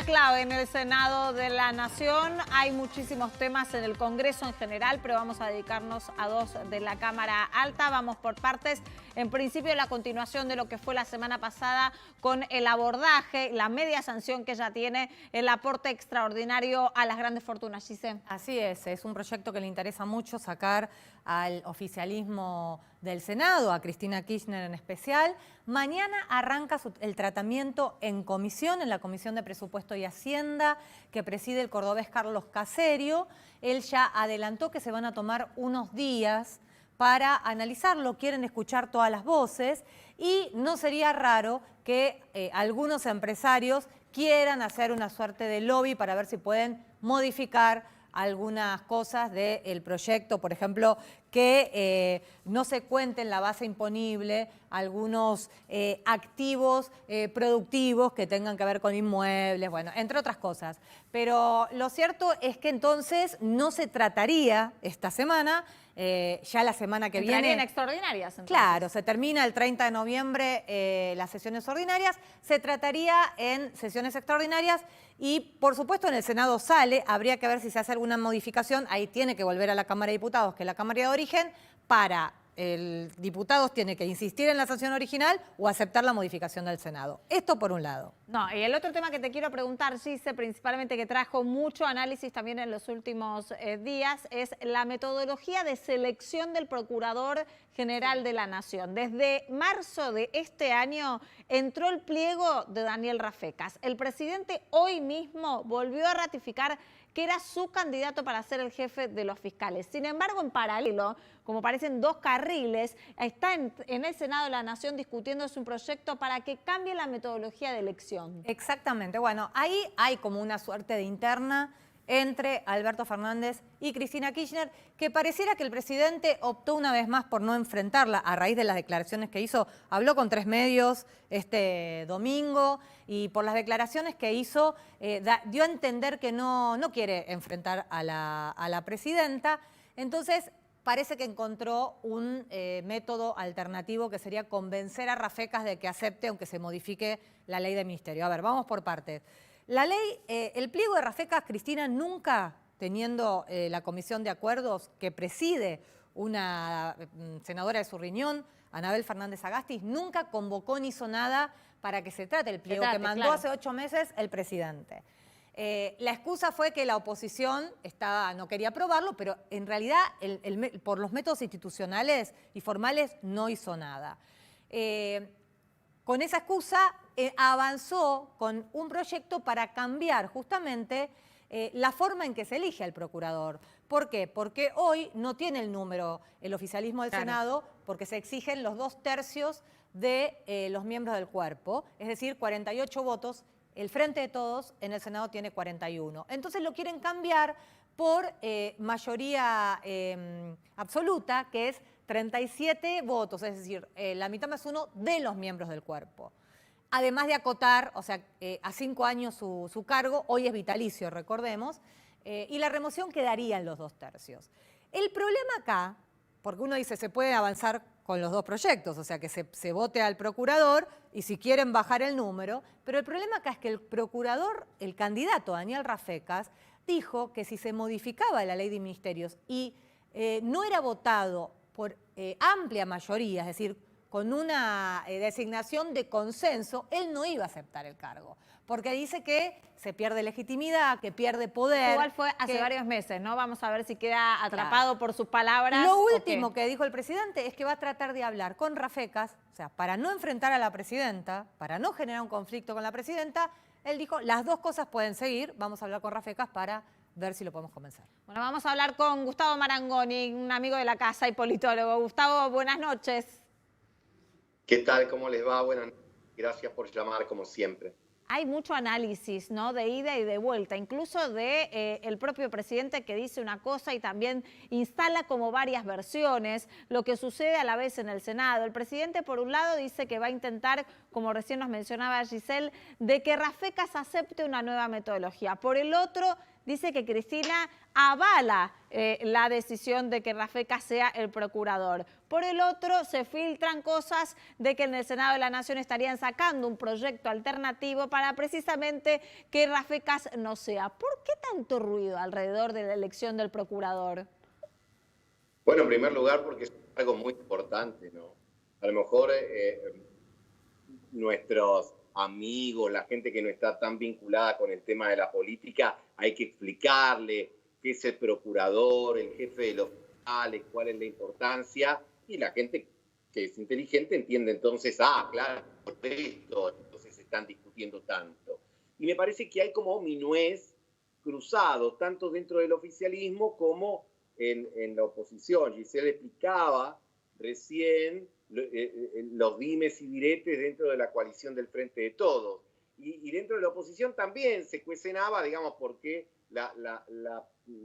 clave en el Senado de la Nación. Hay muchísimos temas en el Congreso en general, pero vamos a dedicarnos a dos de la Cámara Alta. Vamos por partes. En principio, la continuación de lo que fue la semana pasada con el abordaje, la media sanción que ya tiene el aporte extraordinario a las grandes fortunas. Giselle. Así es un proyecto que le interesa mucho sacar al oficialismo del Senado, a Cristina Kirchner en especial. Mañana arranca el tratamiento en comisión, en la Comisión de Presupuesto y Hacienda, que preside el cordobés Carlos Caserio. Él ya adelantó que se van a tomar unos días para analizarlo, quieren escuchar todas las voces y no sería raro que algunos empresarios quieran hacer una suerte de lobby para ver si pueden modificar algunas cosas del proyecto, por ejemplo, que no se cuente en la base imponible algunos activos productivos que tengan que ver con inmuebles, bueno, entre otras cosas. Pero lo cierto es que entonces no se trataría esta semana, ya la semana que viene. ¿Entrarían extraordinarias? Entonces. Claro, se termina el 30 de noviembre las sesiones ordinarias, se trataría en sesiones extraordinarias y por supuesto en el Senado sale, habría que ver si se hace alguna modificación, ahí tiene que volver a la Cámara de Diputados, que es la Cámara de origen, para el diputado tiene que insistir en la sanción original o aceptar la modificación del Senado. Esto por un lado. No, y el otro tema que te quiero preguntar, Gise, principalmente que trajo mucho análisis también en los últimos días, es la metodología de selección del Procurador General de la Nación. Desde marzo de este año entró el pliego de Daniel Rafecas. El presidente hoy mismo volvió a ratificar que era su candidato para ser el jefe de los fiscales. Sin embargo, en paralelo, como parecen dos carriles, está en el Senado de la Nación discutiéndose un proyecto para que cambie la metodología de elección. Exactamente. Bueno, ahí hay como una suerte de interna entre Alberto Fernández y Cristina Kirchner, que pareciera que el presidente optó una vez más por no enfrentarla a raíz de las declaraciones que hizo. Habló con 3 medios este domingo y por las declaraciones que hizo dio a entender que no quiere enfrentar a la presidenta. Entonces parece que encontró un método alternativo que sería convencer a Rafecas de que acepte aunque se modifique la ley de ministerio. A ver, vamos por partes. La ley, el pliego de Rafecas, Cristina, nunca teniendo la comisión de acuerdos que preside una senadora de su riñón, Anabel Fernández Agastis, nunca convocó ni hizo nada para que se trate el pliego que mandó hace 8 meses el presidente. La excusa fue que la oposición no quería aprobarlo, pero en realidad por los métodos institucionales y formales no hizo nada. Con esa excusa avanzó con un proyecto para cambiar justamente la forma en que se elige al procurador. ¿Por qué? Porque hoy no tiene el número el oficialismo del Senado porque se exigen los 2/3 de los miembros del cuerpo, es decir, 48 votos. El Frente de Todos en el Senado tiene 41. Entonces lo quieren cambiar por mayoría absoluta, que es 37 votos, es decir, la mitad más uno de los miembros del cuerpo. Además de acotar, o sea, a 5 años su cargo, hoy es vitalicio, recordemos, y la remoción quedaría en los 2/3. El problema acá, porque uno dice se puede avanzar con los dos proyectos, o sea, que se vote al procurador y si quieren bajar el número, pero el problema acá es que el procurador, el candidato Daniel Rafecas, dijo que si se modificaba la ley de ministerios y no era votado por amplia mayoría, es decir, con una designación de consenso, él no iba a aceptar el cargo. Porque dice que se pierde legitimidad, que pierde poder. Igual fue hace varios meses, ¿no? Vamos a ver si queda atrapado por sus palabras. Lo último que dijo el presidente es que va a tratar de hablar con Rafecas, o sea, para no enfrentar a la presidenta, para no generar un conflicto con la presidenta, él dijo, las dos cosas pueden seguir, vamos a hablar con Rafecas para ver si lo podemos convencer. Bueno, vamos a hablar con Gustavo Marangoni, un amigo de la casa y politólogo. Gustavo, buenas noches. ¿Qué tal? ¿Cómo les va? Bueno, gracias por llamar, como siempre. Hay mucho análisis, ¿no?, de ida y de vuelta, incluso de el propio presidente que dice una cosa y también instala como varias versiones lo que sucede a la vez en el Senado. El presidente, por un lado, dice que va a intentar, como recién nos mencionaba Giselle, de que Rafecas acepte una nueva metodología. Por el otro, dice que Cristina avala la decisión de que Rafecas sea el procurador. Por el otro, se filtran cosas de que en el Senado de la Nación estarían sacando un proyecto alternativo para precisamente que Rafecas no sea. ¿Por qué tanto ruido alrededor de la elección del procurador? Bueno, en primer lugar, porque es algo muy importante, ¿no? A lo mejor nuestros amigos, la gente que no está tan vinculada con el tema de la política, hay que explicarle qué es el procurador, el jefe de los fiscales, cuál es la importancia, y la gente que es inteligente entiende entonces, claro, por esto, entonces se están discutiendo tanto. Y me parece que hay como minués cruzados, tanto dentro del oficialismo como en la oposición. Giselle explicaba recién los dimes y diretes dentro de la coalición del Frente de Todos. Y dentro de la oposición también se cuestionaba, digamos, porque la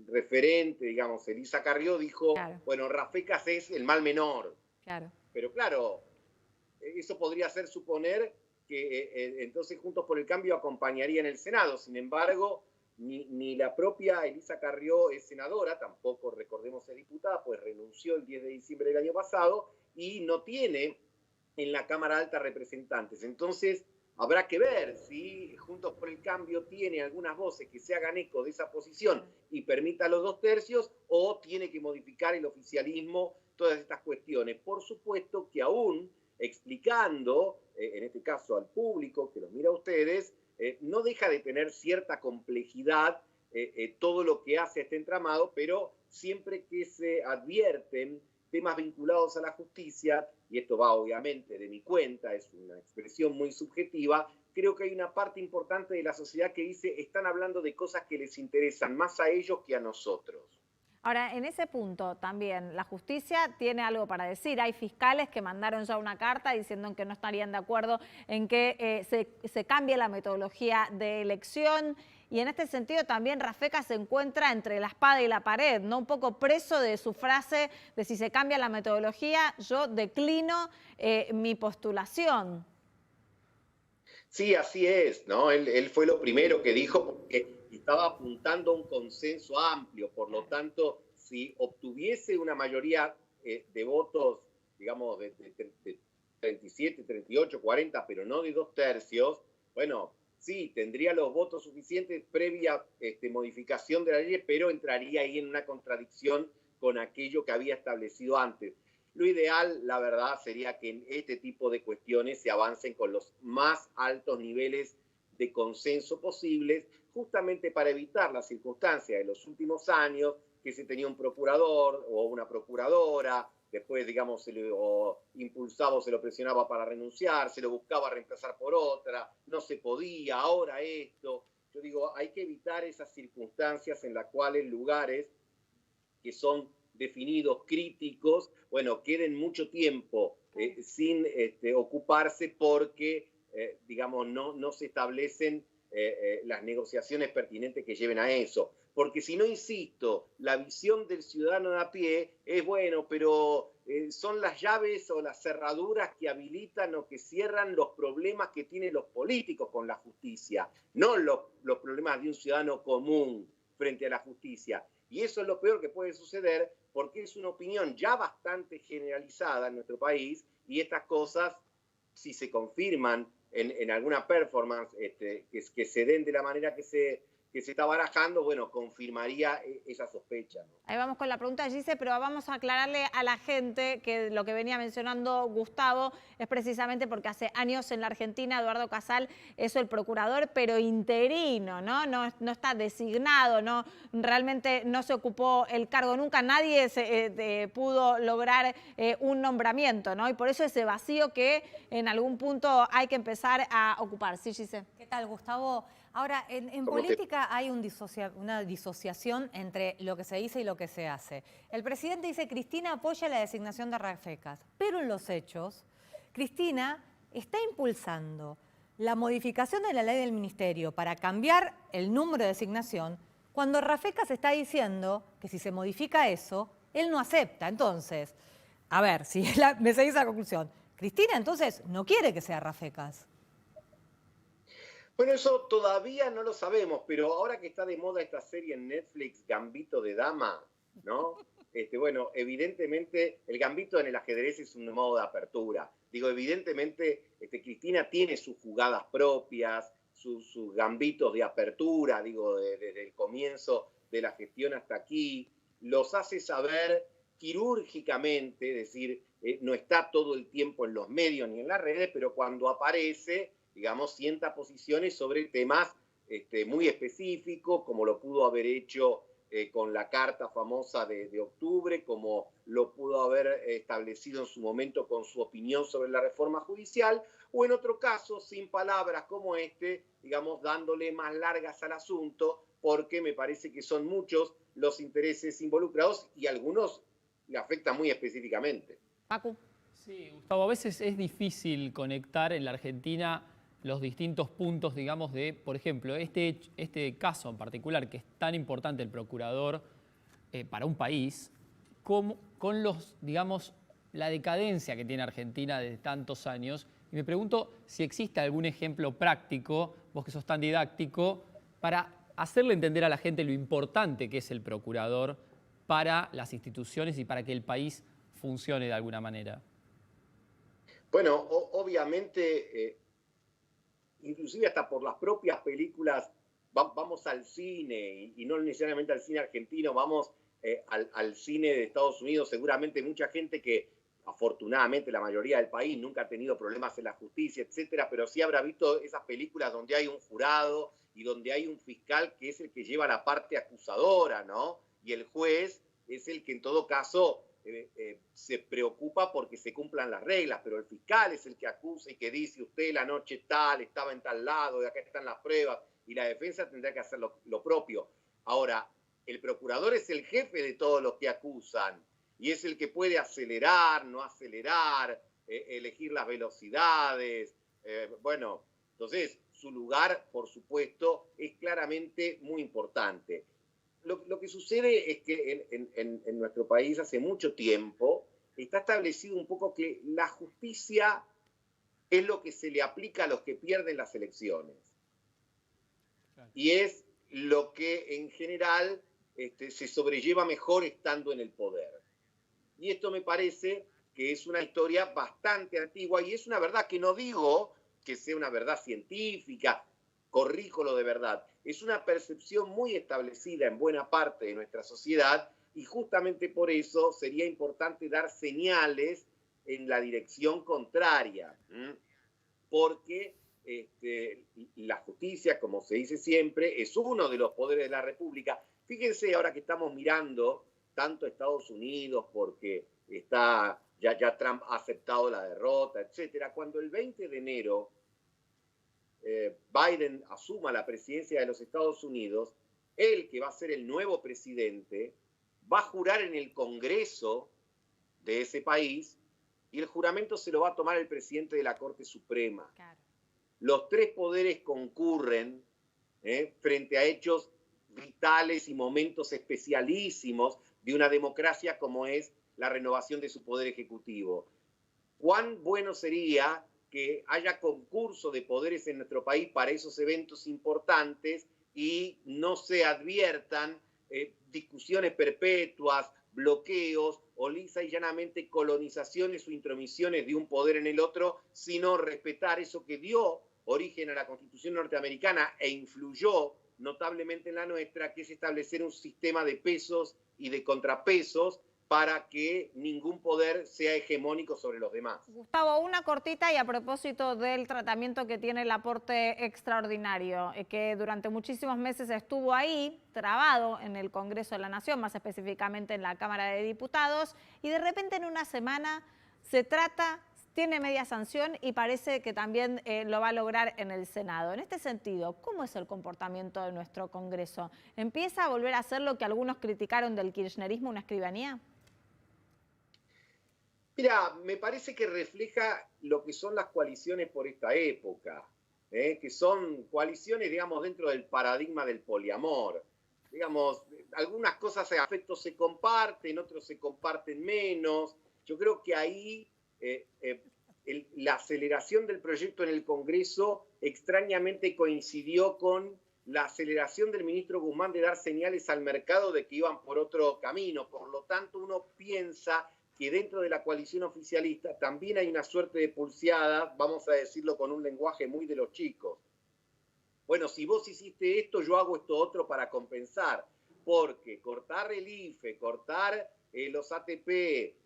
referente, digamos, Elisa Carrió dijo, claro, bueno, Rafecas es el mal menor. Claro. Pero claro, eso podría hacer suponer que entonces Juntos por el Cambio acompañaría en el Senado. Sin embargo, ni la propia Elisa Carrió es senadora, tampoco, recordemos, es diputada, pues renunció el 10 de diciembre del año pasado y no tiene en la Cámara Alta representantes. Entonces, habrá que ver si Juntos por el Cambio tiene algunas voces que se hagan eco de esa posición y permita los 2/3, o tiene que modificar el oficialismo todas estas cuestiones. Por supuesto que aún explicando, en este caso al público que los mira a ustedes, no deja de tener cierta complejidad todo lo que hace este entramado, pero siempre que se advierten temas vinculados a la justicia, y esto va obviamente de mi cuenta, es una expresión muy subjetiva, creo que hay una parte importante de la sociedad que dice, están hablando de cosas que les interesan más a ellos que a nosotros. Ahora, en ese punto también, la justicia tiene algo para decir. Hay fiscales que mandaron ya una carta diciendo que no estarían de acuerdo en que se cambie la metodología de elección. Y en este sentido también Rafecas se encuentra entre la espada y la pared, ¿no? Un poco preso de su frase de si se cambia la metodología, yo declino mi postulación. Sí, así es, ¿no? Él fue lo primero que dijo porque estaba apuntando a un consenso amplio, por lo tanto, si obtuviese una mayoría de votos, digamos, de 37, 38, 40, pero no de 2/3, bueno, sí, tendría los votos suficientes previa modificación de la ley, pero entraría ahí en una contradicción con aquello que había establecido antes. Lo ideal, la verdad, sería que en este tipo de cuestiones se avancen con los más altos niveles de consenso posibles, justamente para evitar la circunstancia de los últimos años, que se tenía un procurador o una procuradora, después, digamos, se lo impulsaba o se lo presionaba para renunciar, se lo buscaba reemplazar por otra, no se podía, ahora esto. Yo digo, hay que evitar esas circunstancias en las cuales lugares que son definidos críticos, bueno, queden mucho tiempo sin ocuparse porque, digamos, no se establecen las negociaciones pertinentes que lleven a eso. Porque si no, insisto, la visión del ciudadano de a pie es bueno, pero son las llaves o las cerraduras que habilitan o que cierran los problemas que tienen los políticos con la justicia, no los problemas de un ciudadano común frente a la justicia. Y eso es lo peor que puede suceder porque es una opinión ya bastante generalizada en nuestro país y estas cosas, si se confirman en alguna performance que se den de la manera que se está barajando, bueno, confirmaría esa sospecha, ¿no? Ahí vamos con la pregunta de Gise, pero vamos a aclararle a la gente que lo que venía mencionando Gustavo es precisamente porque hace años en la Argentina Eduardo Casal es el procurador, pero interino, ¿no? No está designado, realmente no se ocupó el cargo nunca, nadie pudo lograr un nombramiento, ¿no? Y por eso ese vacío que en algún punto hay que empezar a ocupar. Sí, Gise. ¿Qué tal, Gustavo? Ahora, en política hay una disociación entre lo que se dice y lo que se hace. El presidente dice, Cristina apoya la designación de Rafecas, pero en los hechos, Cristina está impulsando la modificación de la ley del ministerio para cambiar el número de designación, cuando Rafecas está diciendo que si se modifica eso, él no acepta. Entonces, a ver, si me seguís a la conclusión, Cristina entonces no quiere que sea Rafecas. Bueno, eso todavía no lo sabemos, pero ahora que está de moda esta serie en Netflix, Gambito de Dama, ¿no? Bueno, evidentemente el gambito en el ajedrez es un modo de apertura. Digo, evidentemente Cristina tiene sus jugadas propias, sus gambitos de apertura, digo, desde el comienzo de la gestión hasta aquí, los hace saber quirúrgicamente, es decir, no está todo el tiempo en los medios ni en las redes, pero cuando aparece, digamos, sienta posiciones sobre temas muy específicos, como lo pudo haber hecho con la carta famosa de octubre, como lo pudo haber establecido en su momento con su opinión sobre la reforma judicial, o en otro caso, sin palabras como digamos, dándole más largas al asunto, porque me parece que son muchos los intereses involucrados y algunos le afectan muy específicamente. Pacu. Sí, Gustavo, a veces es difícil conectar en la Argentina los distintos puntos, digamos, de, por ejemplo, este caso en particular, que es tan importante el procurador para un país, con los, digamos, la decadencia que tiene Argentina desde tantos años. Y me pregunto si existe algún ejemplo práctico, vos que sos tan didáctico, para hacerle entender a la gente lo importante que es el procurador para las instituciones y para que el país funcione de alguna manera. Bueno, obviamente, inclusive hasta por las propias películas, vamos al cine, y no necesariamente al cine argentino, vamos al cine de Estados Unidos. Seguramente mucha gente que, afortunadamente, la mayoría del país nunca ha tenido problemas en la justicia, etcétera, pero sí habrá visto esas películas donde hay un jurado y donde hay un fiscal que es el que lleva la parte acusadora, ¿no? Y el juez es el que en todo caso se preocupa porque se cumplan las reglas, pero el fiscal es el que acusa y que dice: usted la noche tal, estaba en tal lado, y acá están las pruebas, y la defensa tendrá que hacer lo propio. Ahora, el procurador es el jefe de todos los que acusan, y es el que puede acelerar, no acelerar, elegir las velocidades. Bueno, entonces su lugar, por supuesto, es claramente muy importante. Lo que sucede es que en nuestro país hace mucho tiempo está establecido un poco que la justicia es lo que se le aplica a los que pierden las elecciones. Claro. Y es lo que en general se sobrelleva mejor estando en el poder. Y esto me parece que es una historia bastante antigua y es una verdad que no digo que sea una verdad científica, corrijo lo de verdad. Es una percepción muy establecida en buena parte de nuestra sociedad y justamente por eso sería importante dar señales en la dirección contraria, porque la justicia, como se dice siempre, es uno de los poderes de la República. Fíjense ahora que estamos mirando tanto a Estados Unidos porque ya Trump ha aceptado la derrota, etcétera. Cuando el 20 de enero Biden asuma la presidencia de los Estados Unidos, él, que va a ser el nuevo presidente, va a jurar en el Congreso de ese país y el juramento se lo va a tomar el presidente de la Corte Suprema. Claro. Los tres poderes concurren frente a hechos vitales y momentos especialísimos de una democracia como es la renovación de su poder ejecutivo. ¿Cuán bueno sería que haya concurso de poderes en nuestro país para esos eventos importantes y no se adviertan discusiones perpetuas, bloqueos o lisa y llanamente colonizaciones o intromisiones de un poder en el otro, sino respetar eso que dio origen a la Constitución norteamericana e influyó notablemente en la nuestra, que es establecer un sistema de pesos y de contrapesos para que ningún poder sea hegemónico sobre los demás. Gustavo, una cortita y a propósito del tratamiento que tiene el aporte extraordinario, que durante muchísimos meses estuvo ahí, trabado en el Congreso de la Nación, más específicamente en la Cámara de Diputados, y de repente en una semana tiene media sanción y parece que también lo va a lograr en el Senado. En este sentido, ¿cómo es el comportamiento de nuestro Congreso? ¿Empieza a volver a hacer lo que algunos criticaron del kirchnerismo, una escribanía? Mira, me parece que refleja lo que son las coaliciones por esta época, que son coaliciones, digamos, dentro del paradigma del poliamor. Digamos, algunas cosas, afectos se comparten, otros se comparten menos. Yo creo que ahí la aceleración del proyecto en el Congreso extrañamente coincidió con la aceleración del ministro Guzmán de dar señales al mercado de que iban por otro camino. Por lo tanto, uno piensa que dentro de la coalición oficialista también hay una suerte de pulseada, vamos a decirlo con un lenguaje muy de los chicos. Bueno, si vos hiciste esto, yo hago esto otro para compensar, porque cortar el IFE, cortar los ATP,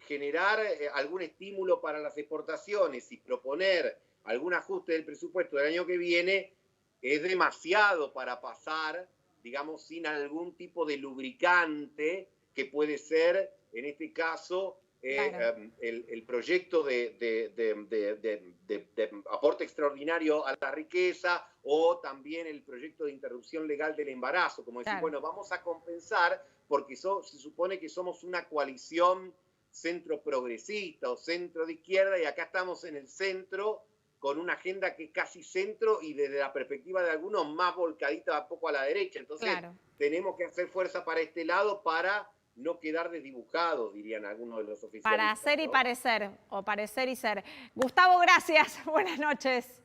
generar algún estímulo para las exportaciones y proponer algún ajuste del presupuesto del año que viene es demasiado para pasar, digamos, sin algún tipo de lubricante que puede ser, en este caso, Claro. el proyecto de aporte extraordinario a la riqueza o también el proyecto de interrupción legal del embarazo, como decir, Claro. bueno, vamos a compensar porque se supone que somos una coalición centro progresista o centro de izquierda y acá estamos en el centro con una agenda que es casi centro y desde la perspectiva de algunos más volcadita un poco a la derecha. Entonces Claro. tenemos que hacer fuerza para este lado para no quedar desdibujados, dirían algunos de los oficialistas. Para hacer y ¿no? parecer, o parecer y ser. Gustavo, gracias. Buenas noches.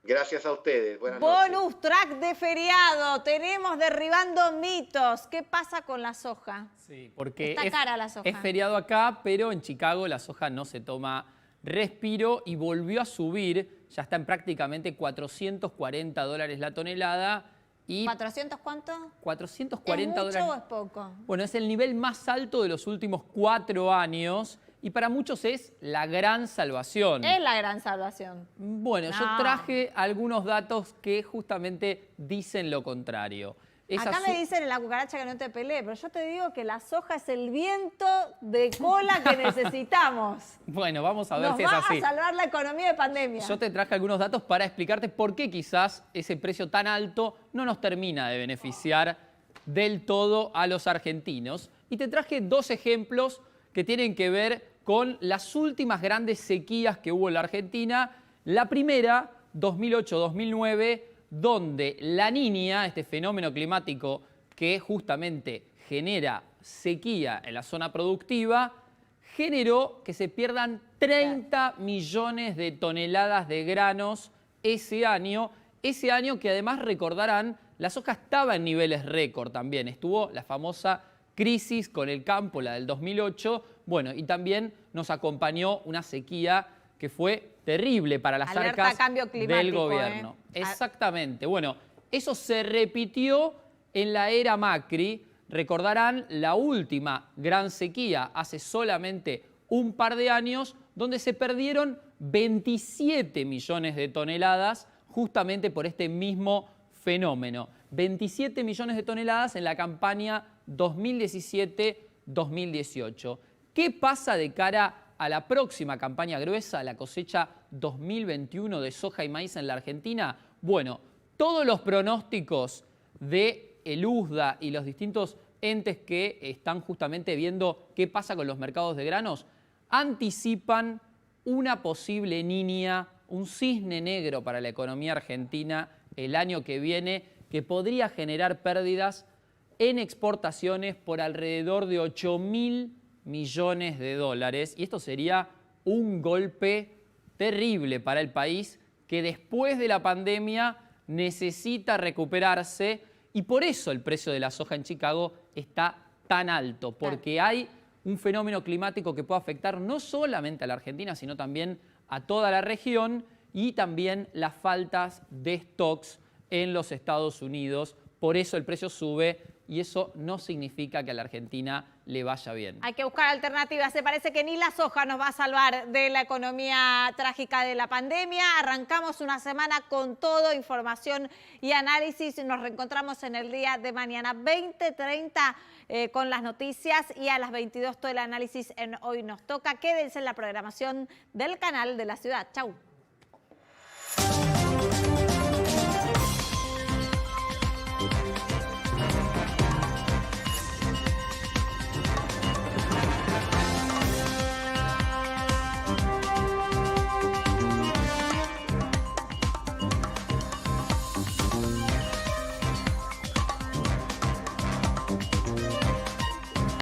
Gracias a ustedes. Buenas noches. Bonus track de feriado. Tenemos derribando mitos. ¿Qué pasa con la soja? Sí, porque Está cara la soja. es feriado acá, pero en Chicago la soja no se toma respiro y volvió a subir. Ya está en prácticamente $440 la tonelada. Y ¿400 cuánto? 440 ¿Es mucho dólares. o es poco? Bueno, es el nivel más alto de los últimos 4 años y para muchos es la gran salvación. Es la gran salvación. Bueno, yo No. traje algunos datos que justamente dicen lo contrario. Acá me dicen en la cucaracha que no te peleé, pero yo te digo que la soja es el viento de cola que necesitamos. Bueno, vamos a ver Nos si es va así. a salvar la economía de pandemia. Yo te traje algunos datos para explicarte por qué quizás ese precio tan alto no nos termina de beneficiar del todo a los argentinos. Y te traje 2 ejemplos que tienen que ver con las últimas grandes sequías que hubo en la Argentina. La primera, 2008-2009, donde la Niña, este fenómeno climático que justamente genera sequía en la zona productiva, generó que se pierdan 30 millones de toneladas de granos ese año que además recordarán, la soja estaba en niveles récord también, estuvo la famosa crisis con el campo, la del 2008, bueno, y también nos acompañó una sequía que fue terrible para las Alerta arcas cambio climático, del gobierno. Exactamente. Bueno, eso se repitió en la era Macri. Recordarán la última gran sequía hace solamente un par de años, donde se perdieron 27 millones de toneladas justamente por este mismo fenómeno. 27 millones de toneladas en la campaña 2017-2018. ¿Qué pasa de cara a la próxima campaña gruesa, la cosecha 2021 de soja y maíz en la Argentina? Bueno, todos los pronósticos de el USDA y los distintos entes que están justamente viendo qué pasa con los mercados de granos anticipan una posible niña, un cisne negro para la economía argentina el año que viene, que podría generar pérdidas en exportaciones por alrededor de 8.000 millones de dólares. Y esto sería un golpe terrible para el país que después de la pandemia necesita recuperarse y por eso el precio de la soja en Chicago está tan alto, porque hay un fenómeno climático que puede afectar no solamente a la Argentina, sino también a toda la región y también las faltas de stocks en los Estados Unidos. Por eso el precio sube y eso no significa que a la Argentina le vaya bien. Hay que buscar alternativas. Se parece que ni la soja nos va a salvar de la economía trágica de la pandemia. Arrancamos una semana con todo, información y análisis. Nos reencontramos en el día de mañana 20:30 con las noticias y a las 22 todo el análisis en Hoy Nos Toca. Quédense en la programación del canal de la ciudad. Chau.